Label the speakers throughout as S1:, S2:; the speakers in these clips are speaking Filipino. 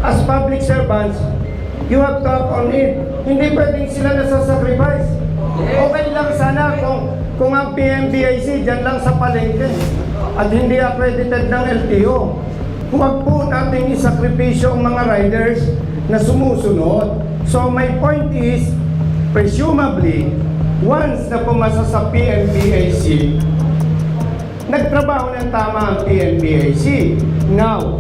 S1: as public servants, you have to act on it. Hindi pwedeng sila nasa-sacrifice. Okay lang sana kung ang PMBIC dyan lang sa palengke at hindi accredited ng LTO. Huwag po natin isakripisyo ang mga riders na sumusunod. So my point is, presumably, once na pumasa sa PMBIC, nagtrabaho ng tama ang PMBIC. Now,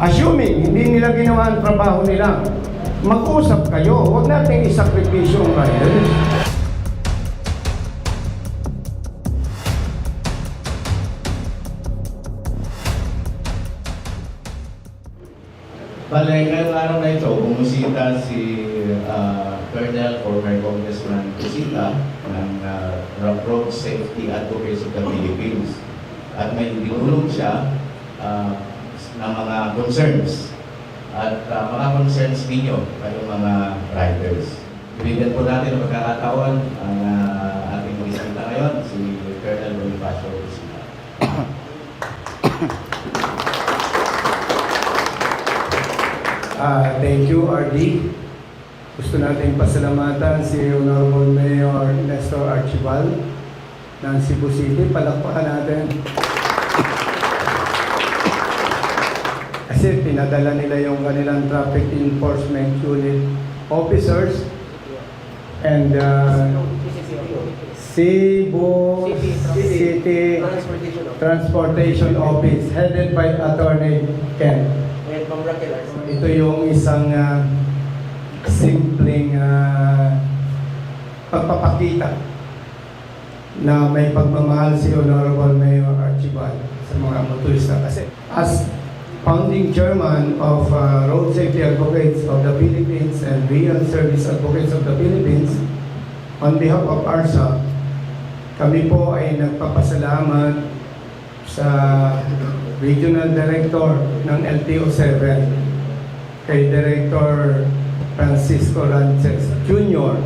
S1: assuming hindi nila ginawa ang trabaho nila, mag-usap kayo. Huwag natin isakripisyo ang riders.
S2: Bale, ngayong araw na ito, bumusita si Colonel former Congressman Busita ng Road Safety Advocates of the Philippines. At may dinulong siya ng mga concerns. At mga concerns ninyo, kayong mga riders. Bibigyan po natin ang pagkakataon ang ating bumisita ngayon, si Colonel Bonifacio Busita.
S1: Thank you, RD. Gusto natin pasalamatan si Honorable Mayor Nestor Archibald ng Cebu City. Palakpakan natin. Kasi pinadala nila yung kanilang traffic enforcement unit officers and Cebu City Transportation Office headed by Attorney Ken. Ito yung isang simpleng pagpapakita na may pagmamahal si Honorable Mayor Archibald sa mga motorista. Kasi as founding chairman of Road Safety Advocates of the Philippines and Real Service Advocates of the Philippines, on behalf of ARSA, kami po ay nagpapasalamat sa Regional Director ng LTO-7 kay Director Francisco Rances Jr.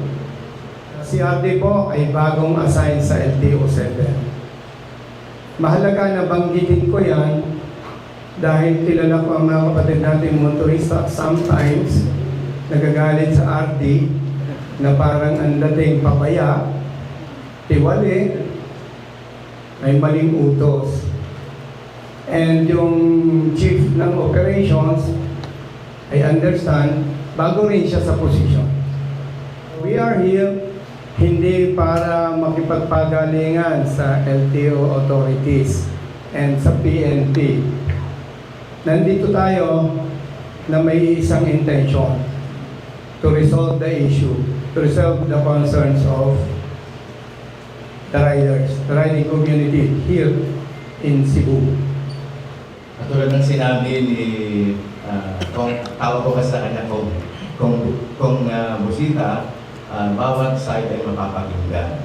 S1: Si RD po ay bagong assign sa LTO-7. Mahalaga na banggitin ko yan dahil kilala ko ang mga kapatid natin motorista sometimes nagagalit sa RD na parang ang dating papaya, tiwali, may maling utos. And yung chief ng operations, I understand, bago rin siya sa posisyon. We are here hindi para makipagpagalingan sa LTO authorities and sa PNP. Nandito tayo na may isang intention to resolve the issue, to resolve the concerns of the riders, the riding community here in Cebu.
S2: Katulad ng sinabi ni tawag ko kasi sa kanya kung Busita, bawat side ay mapapakinggan.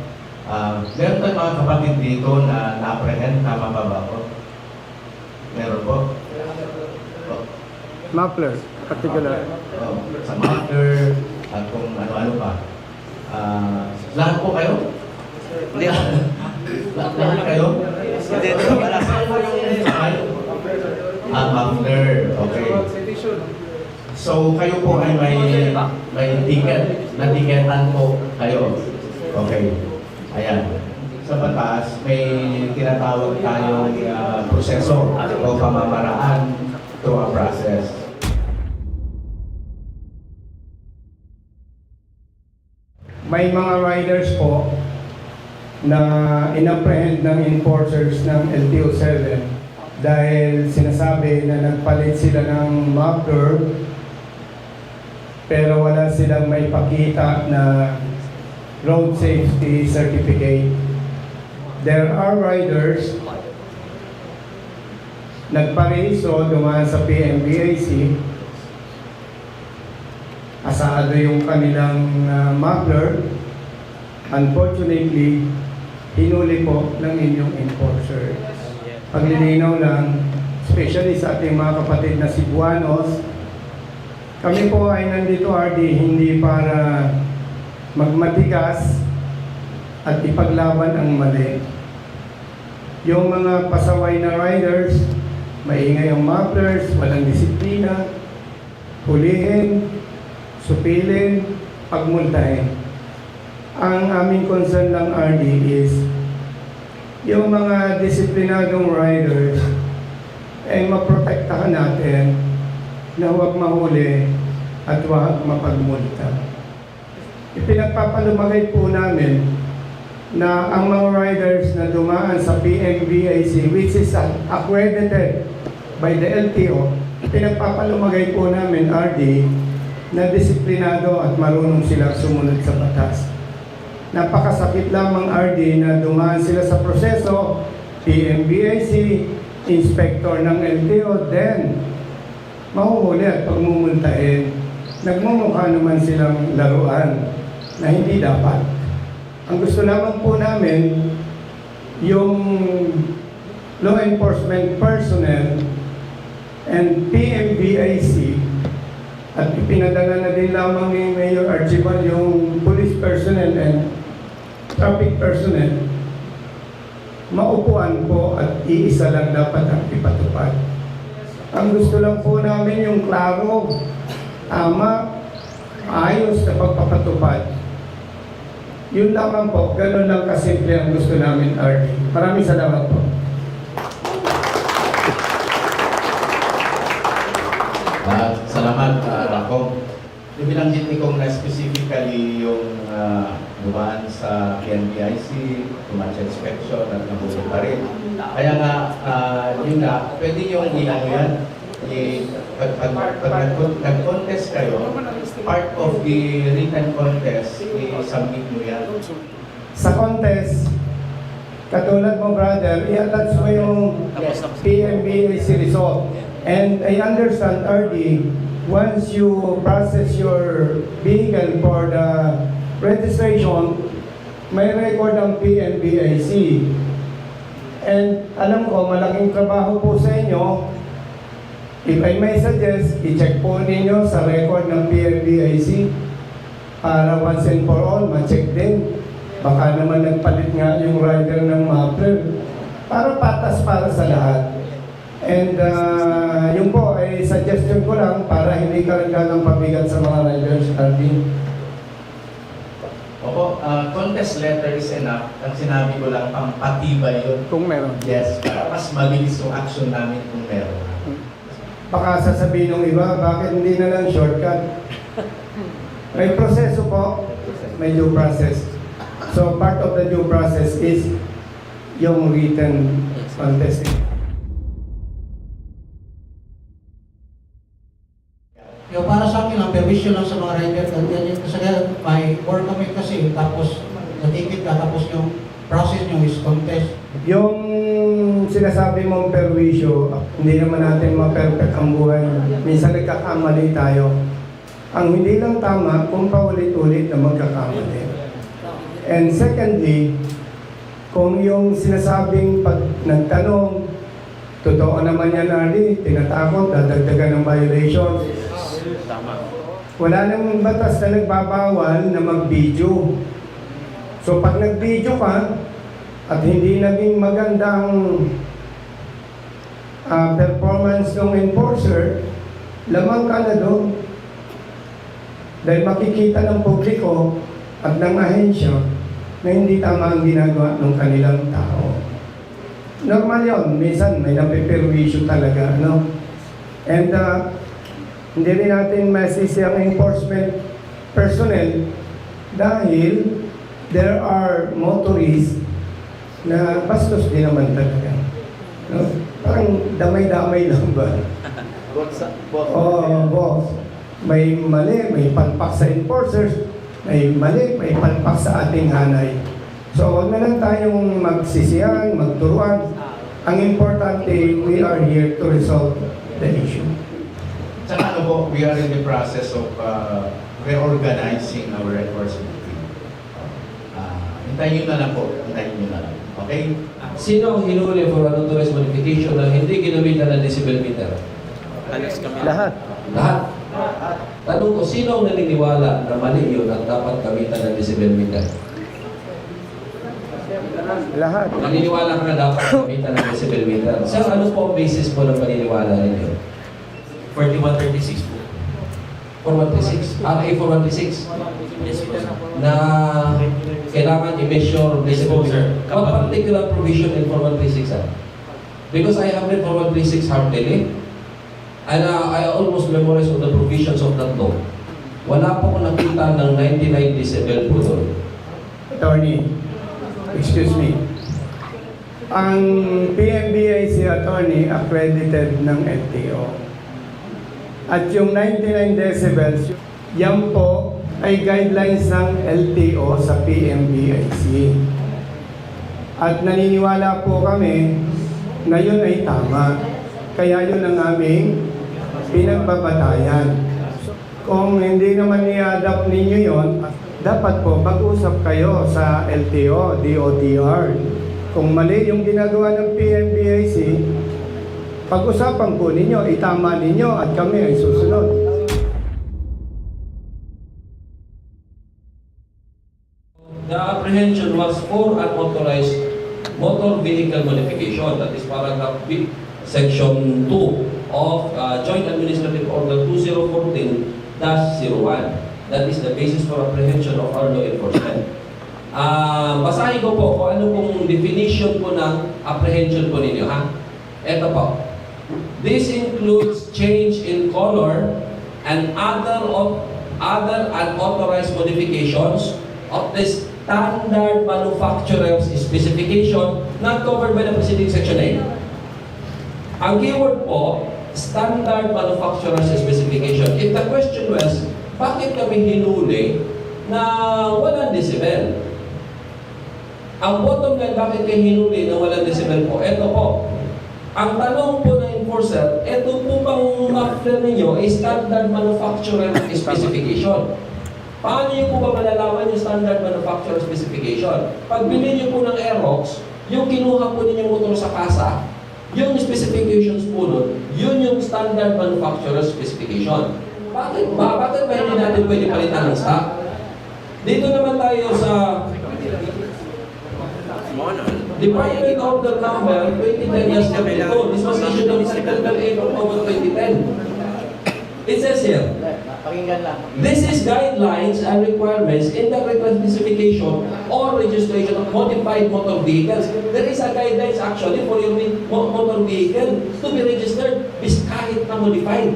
S2: Meron tayong mga kapatid dito na na-apprehend, tama ba ako? Meron po?
S1: Muffler, particular.
S2: Sa muffler, at kung ano-ano pa. Lahat po kayo?
S3: Hindi.
S2: Lahat kayo?
S3: Hindi.
S2: Muffler, okay. So kayo po ay may ticket, na-ticketan po kayo. Okay. Ayan. Sa batas, may tinatawag tayong proseso o pamamaraan to a process.
S1: May mga riders po na inapprehend ng enforcers ng LTO-7 dahil sinasabi na nagpalit sila ng muffler pero wala silang may pakita na road safety certificate. There are riders nagparehiso dumaan sa PMBIC, asado yung kanilang muffler. Unfortunately, hinuli po ng inyong enforcer. Paglilinaw lang, especially sa ating mga kapatid na Cebuanos, kami po ay nandito, RD, hindi para magmatigas at ipaglaban ang mali. Yung mga pasaway na riders, maingay ang mufflers, walang disiplina, hulihin, supilin, pagmultahin. Ang aming concern lang, RD, is yung mga disiplinadong riders ay maprotektahan natin na huwag mahuli at huwag mapagmulta. Ipinagpapalumagay po namin na ang mga riders na dumaan sa PMBIC, which is accredited by the LTO, pinagpapalumagay po namin, RD, na disiplinado at marunong silang sumunod sa batas. Napakasakit lamang, RD, na dumaan sila sa proseso, PMBIC, inspector ng LTO, then mahuhuli at pagmumultahin. Nagmumukha naman silang laruan na hindi dapat. Ang gusto lamang po namin, yung law enforcement personnel and PMBIC, at ipinadala na din lamang ni Mayor Archibald yung police personnel and traffic personnel, maupuan po at iisa lang dapat ang ipatupad. Ang gusto lang po namin yung klaro, tama, ayos na pagpapatupad. Yun lamang po, ganun lang kasimple ang gusto namin, RD. Maraming salamat po.
S2: Salamat, Rakong. Binanggit ni Kong na specifically yung dumaan sa PNBIC, tumatsa inspection at nahuli pa rin. Kaya nga, yun nga, pwede yung ilang yan. Pag nag-contest kayo, part of the written contest, i-submit mo yan.
S1: Sa contest, katulad mo, brother, i-attach mo yung PMBIC result. And I understand, RD, once you process your vehicle for the registration, may record ang PNBIC. And alam ko, malaking trabaho po sa inyo. If I may suggest, i-check po ninyo sa record ng PNBIC para once and for all, ma-check din. Baka naman nagpalit nga yung rider ng muffler para patas para sa lahat. And yun po ay suggestion ko lang para hindi karagdagang pabigat sa mga riders, RD.
S2: Opo, contest letter is enough. Ang sinabi ko lang, pampatibay yun.
S1: Kung meron.
S2: Yes, para mas mabilis yung action namin kung meron.
S1: Baka sasabihin ng iba, bakit hindi na lang shortcut? May proseso po, may due process. So part of the due process is yung written contesting.
S4: Yung para sa akin lang, permission lang sa mga rider. Kasi may work kami kasi, tapos natikit ka, tapos yung process nyo is contest.
S1: Yung sinasabi mong perwisyo, hindi naman natin ma-perfect ang buhay. Minsan nagkakamali tayo. Ang hindi lang tama, kung paulit-ulit na magkakamali. And secondly, kung yung sinasabing pag nagtanong, totoo naman yan, Ali, tinatakot, dadagdagan ng violations. Wala namang batas na nagbabawal na mag-video. So pag nag-video ka at hindi naging magandang performance ng enforcer, lamang ka na doon. Dahil makikita ng publiko at ng ahensya na hindi tama ang ginagawa ng kanilang tao. Normal yun. Minsan may napiperwisyo talaga. No? And hindi rin natin masisi ang enforcement personnel dahil there are motorists na bastos din naman talaga. No? Parang damay-damay lang ba? Boss. May mali, may palpak sa enforcers, may mali, may palpak sa ating hanay. So wag na lang tayong magsisiyan, magturuan. Ang importante, we are here to resolve the issue.
S2: Saka ano po, we are in the process of reorganizing our enforcement team. Hintayin nyo na lang po, hintayin nyo na lang. Okay?
S5: Sino ang hinuli for unauthorized modification na hindi ginamitan ng decibel meter?
S1: Lahat.
S5: Lahat. Tanong ko, sino ang naniniwala na mali yun at dapat gamitan ng decibel meter?
S1: Lahat.
S5: Naniniwala ka na dapat gamitan ng decibel meter. Sir, ano po ang basis po ng paniniwala ninyo?
S6: 4136 po.
S5: 416, RA 416
S3: Yes po, sir.
S5: na kailangan i-measure decibel.
S3: sir.
S5: What particular provision in 4136, sir? Because I have read 4136 heartily, and I almost memorized all the provisions of that law. Wala po ko nakita ng 99 decibel po doon.
S1: Attorney, excuse me. Ang PMBIC attorney accredited ng LTO. At yung 99 decibels, yan po ay guidelines ng LTO sa PMBIC. At naniniwala po kami na yun ay tama. Kaya yun ang aming pinagbabatayan. Kung hindi naman i-adapt ninyo yon, dapat po mag-usap kayo sa LTO, DOTR. Kung mali yung ginagawa ng PMBIC, pag-usapan po ninyo, itama ninyo at kami ay susunod.
S5: The apprehension was for unauthorized motor vehicle modification. That is paragraph B, section 2 of Joint Administrative Order 2014-01. That is the basis for apprehension of our law enforcement. Basahin ko po kung ano pong definition po ng apprehension po ninyo, ha? Ito po. This includes change in color and other unauthorized modifications of the standard manufacturer's specification not covered by the preceding section 8. Ang keyword po, standard manufacturer's specification. If the question was, bakit kami hinuli na walang decibel? Ang bottom line, bakit kayo hinuli na walang decibel po? Ito po. Ang tanong po ng enforcer, ito po bang muffler ninyo is standard manufacturer specification. Paano niyo po ba malalaman yung standard manufacturer specification? Pag bili niyo po ng Aerox, yung kinuha po ninyong motor sa kasa, yung specifications po nun, yun yung standard manufacturer specification. Bakit ba? Bakit ba hindi natin pwede palitan ng stock? Dito naman tayo sa Department Order Number 2010-32. This was issued on September 8, October 2010. It says here,
S3: Pakinggan lang.
S5: this is guidelines and requirements in the reclassification or registration of modified motor vehicles. There is a guidelines actually for your motor vehicle to be registered kahit na modified.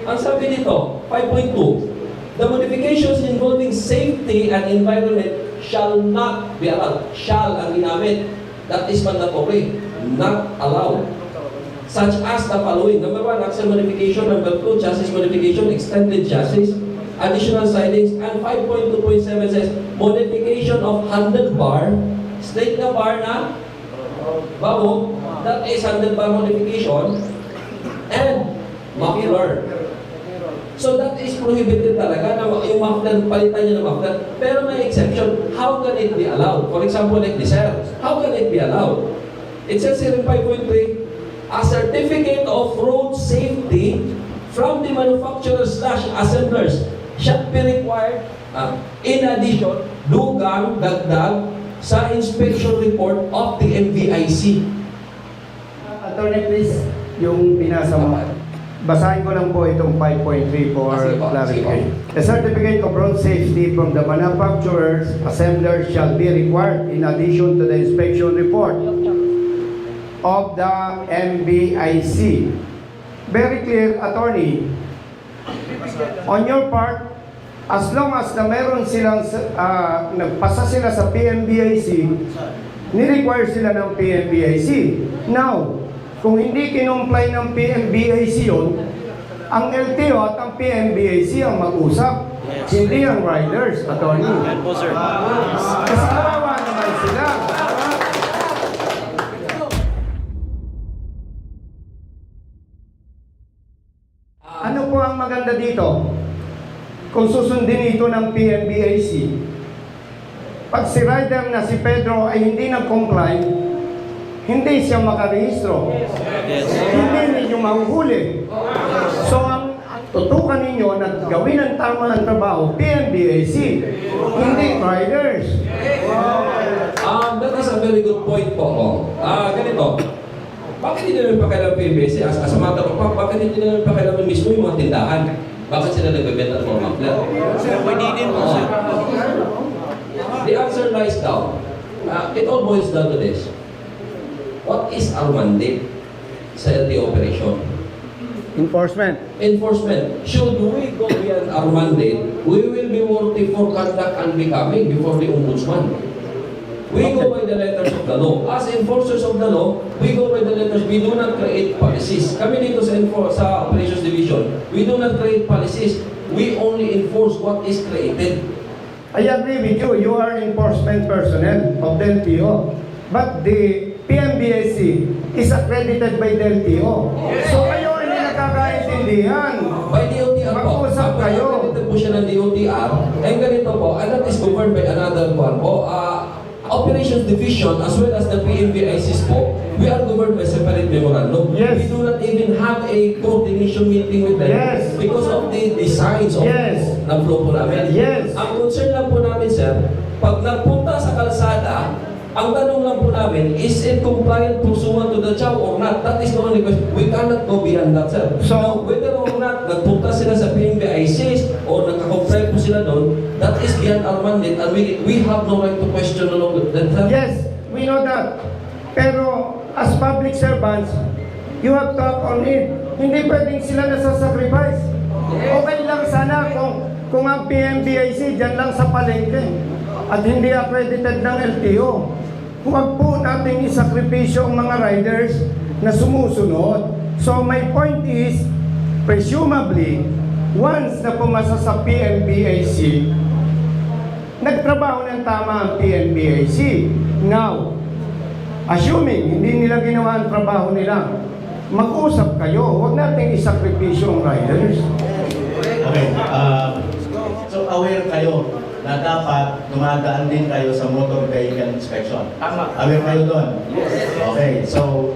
S5: Ang sabi dito, 5.2, the modifications involving safety and environment shall not be allowed. Shall ang ginamit. That is mandatory. Not allowed. Such as the following. Number 1, axle modification. Number 2, chassis modification, extended chassis, additional sidings. And 5.2.7 says, modification of handlebar. Straight na bar na bago. That is handlebar modification. And muffler. So that is prohibited talaga na yung muffler, palitan niya ng muffler. Pero may exception. How can it be allowed? For example, like this here. How can it be allowed? It says here in 5.3, a certificate of road safety from the manufacturer/assemblers shall be required in addition, dugang, dagdag, sa inspection report of the MVIC.
S1: Attorney, please, yung pinasa mo. Basahin ko lang po itong 5.3 for
S5: Sige po,
S1: clarification. The certificate of road safety from the manufacturer's assembler shall be required in addition to the inspection report of the MBIC. Very clear, attorney. On your part, as long as na meron silang nagpasa sila sa PMBIC, ni-require sila ng PMBIC. Now, kung hindi kinumply ng PMBIC yun, ang LTO at ang PMBIC ang mag-usap.
S3: Yes.
S1: Hindi ang riders, attorney.
S3: Yan po, sir.
S1: Kasi kawawa naman sila. Ano po ang maganda dito? Kung susundin ito ng PMBIC, pag si rider na si Pedro ay hindi nag-comply, hindi siya makarehistro.
S3: Yes.
S1: Hindi ninyo mahuhuli. So ang tutukan ninyo na gawin ang tama ng trabaho, PMBIC, hindi riders.
S5: That is a very good point po. Ganito. Bakit hindi namin pakialam PBC? As a matter of fact, bakit hindi namin pakialam mismo yung mga tindahan? Bakit sila nagbebenta ng mga muffler?
S3: Pwede din po, sir.
S5: The answer lies down. It all boils down to this. What is our mandate sa LTO operation?
S1: Enforcement.
S5: Enforcement. Should we go beyond our mandate, we will be worthy for conduct and becoming before the ombudsman. We go by the letters of the law. As enforcers of the law, we go by the letters. We do not create policies. Kami dito sa Operations Division, we do not create policies. We only enforce what is created.
S1: I agree with you. You are enforcement personnel of the LTO. But the PMBAC is accredited by the LTO. So kayo hindi nakakaintindihan.
S5: By DOTR po.
S1: Mag-usap kayo.
S5: Accredited po siya ng DOTR. And ganito po, and that is governed by another one po. Operations Division as well as the PMBICs po, we are governed by separate memorandum.
S1: Yes.
S5: We do not even have a coordination meeting with them
S1: Yes.
S5: because of the designs of
S1: Yes.
S5: ng flow po namin.
S1: Yes.
S5: Ang concern lang po namin, sir, pag nagpunta sa kalsada, ang tanong lang po namin, is it compliant pursuant to the CHAO or not? That is the only question. We cannot go beyond that, sir.
S1: So-
S5: Now, whether or not nagpunta sila sa PMBICs or nagka-comply po sila doon, that is beyond our mandate and we have no right to question along with that, sir.
S1: Yes, we know that. Pero as public servants, you have to act on it. Hindi pwedeng sila nasa-sacrifice. Okay lang sana kung ang PMBIC dyan lang sa palengke at hindi accredited ng LTO. Huwag po nating isakripisyo ang mga riders na sumusunod. So my point is, presumably, once na pumasa sa PMBIC, nagtrabaho ng tama ang PMBIC. Now, assuming hindi nila ginawa ang trabaho nila, mag-usap kayo. Huwag nating isakripisyo ang riders.
S2: Okay. So aware kayo na dapat dumadaan din kayo sa motor vehicle inspection.
S3: Tama.
S2: Aware kayo doon? Okay. So,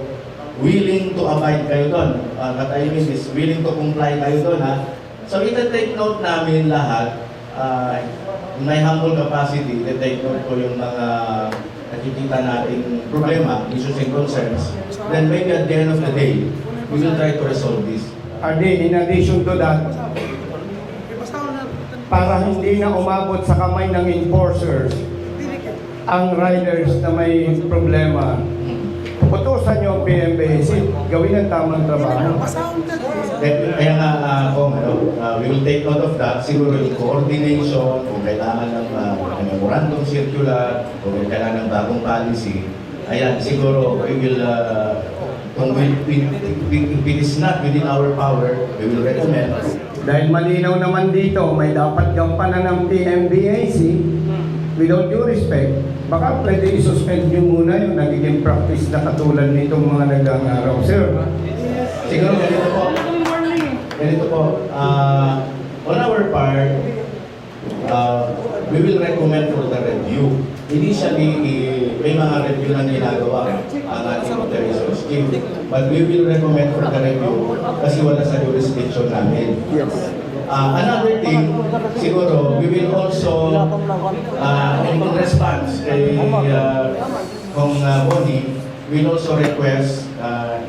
S2: willing to abide kayo doon. What I mean is, willing to comply kayo doon, ha? So, ita-take note namin lahat. In my humble capacity, ita-take note ko yung mga nakikita nating problema, issues and concerns. Then maybe at the end of the day, we will try to resolve this.
S1: Arden, in addition to that, para hindi na umabot sa kamay ng enforcers ang riders na may problema, utusan nyo ang PMBAC, gawin ang tamang trabaho.
S2: Kaya nga, we will take note of that. Siguro yung coordination, kung kailangan ng memorandum circular, kung kailangan ng bagong policy, ayan, siguro we will, kung if it is not within our power, we will recommend.
S1: Dahil malinaw naman dito, may dapat gampanan ng PMBAC, with all due respect, baka pwede isuspend nyo muna yung nagiging practice na katulad nitong mga nag-araw, sir.
S2: Siguro ganito po. Ganito po. On our part, we will recommend for the review. Initially, may mga review na ginagawa ang ating operations team. But we will recommend for the review kasi wala sa jurisdiction namin.
S1: Yes.
S2: Another thing, siguro, we will also, in response kay Kong Bonnie, we will also request,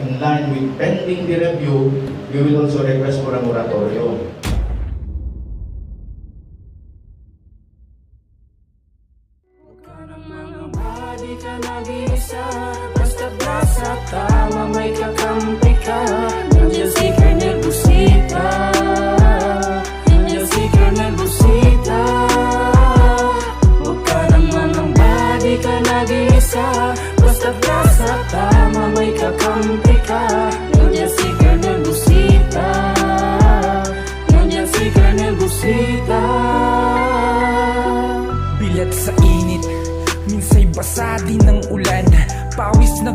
S2: in line with pending the review, we will also request for a moratorium.
S6: Di ka nag-iisa, basta nasa tama may kakampi ka. Nandiyan si Colonel Busita, nandiyan si Colonel Busita. Huwag ka naman ng di ka nag-iisa, basta nasa tama may kakampi ka. Nandiyan si Colonel Busita, nandiyan si Colonel Busita.
S7: Bilat sa init, minsa'y basa din ng ulan. Pawis na